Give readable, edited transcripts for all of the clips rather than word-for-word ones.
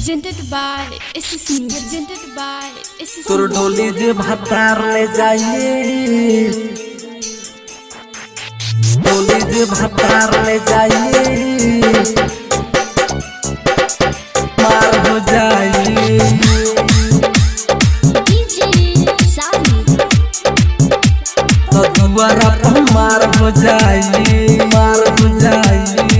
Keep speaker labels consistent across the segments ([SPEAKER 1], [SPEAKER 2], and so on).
[SPEAKER 1] Presented by SSC. Presented by SSC.
[SPEAKER 2] तोर डोली जे भातार ले जाइए, डोली जे भातार ले जाइए, मार हो जाइए। तो दुआरा पर मार हो जाइए, मार हो जाइए।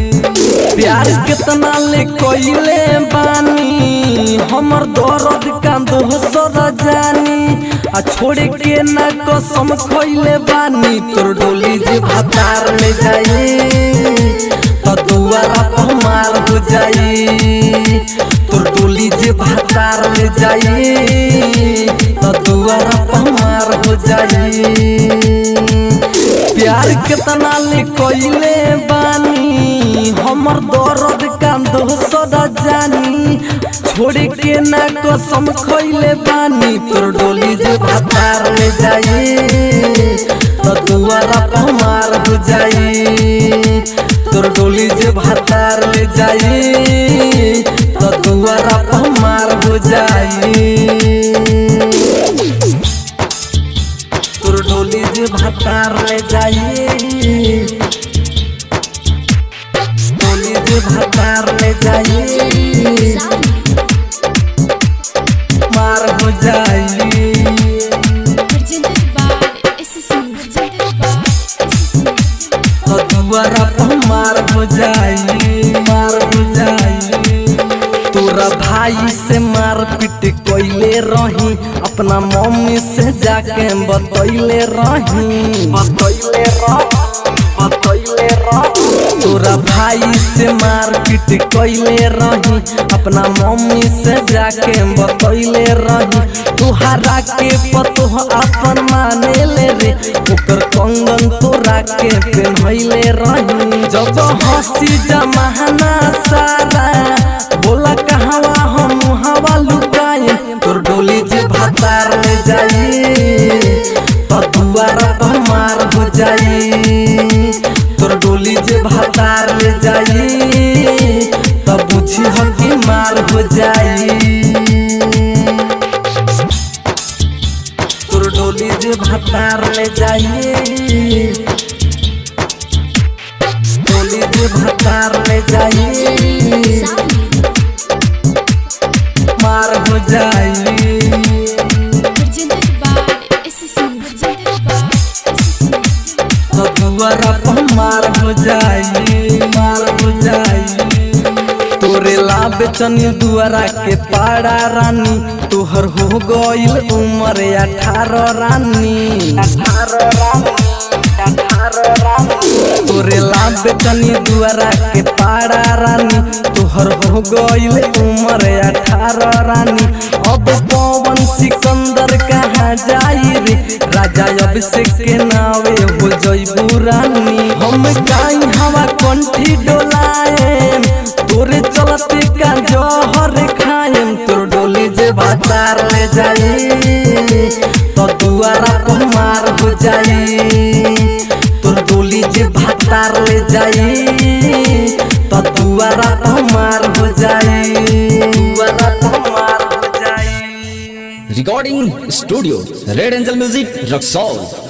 [SPEAKER 2] प्यार कितना ले कोइले बानी, हमर दर्द का दोसर जानी, आ छोड़ के ना कसम खोइले बानी। तोर डोली जे भातार ले जाई तो दुआरा पर मार हो जाई। तोर डोली जे भातार ले जाई तो दुआरा पर मार हो जाई। प्यार कितना ले कोइले बानी, हमर दर्द का दोसर जानी, छोड़ के ना कसम खोइले बानी। तोर डोली जे भातार ले जाई तो दुआरा पर मार हो जाई। तोर डोली जे भातार ले जाई तो दुआरा पर मार हो जाई। तोर डोली जे भातार ले जाई, डोली जे भातार ले जाई, मार हो जाई।
[SPEAKER 1] Presented by SSC. Presented by SSC.
[SPEAKER 2] तो दुआरा पर मार हो जाई, मार हो जाई। तोरा भाई से मार पीट कोइले रही, अपना मम्मी से जाके बतैले रही, बतैले रही, बतैले रही। तोरा भाई से मार पीट कोइले रही, अपना मम्मी से जाके बतैले रही। तुहरा के पतोह अपन माने ले रे, ओकर कंगन तोरा के पहनैले रही। जब हंसी जमाना सारा बोला कहवा हम हवा लुकाए। तोर डोली जे भातार ले जाई तो दुआरा पर मार हो जाई। तोर डोली जे भातार ले जाई तो बुझी हम की मार हो जाई। तोर डोली जे भातार ले जाई, डोली जे भातार ले जाई, मार हो जाई।
[SPEAKER 1] Presented by SSC. Presented by SSC.
[SPEAKER 2] तो दुआरा पर मार हो जाई, मार हो जाई। तोरे ला बेचनी दुआरा के पाड़ा रानी, तोहर हो गइल उम्र 18 रानी, 18 रानी, 18 रानी। तोरे ला बेचनी दुआरा के पाड़ा रानी, तोहर हो गइल उम्र 18 रानी। अब पवन सिकंदर कहाँ जाई रे, राजा अभिषेक के नावे हो जइबू रानी। हम काई हवा कंठी डोलाएम, तोरे चलते का जहर खाएम। तोर डोली जे भातार ले जाई तो दुआरा पर मार हो जाई। तोर डोली जे भातार ले जाई तो दुआरा पर मार हो जाई, दुआरा पर मार हो जाई।
[SPEAKER 3] Recording Studio Red Angel Music Roxol।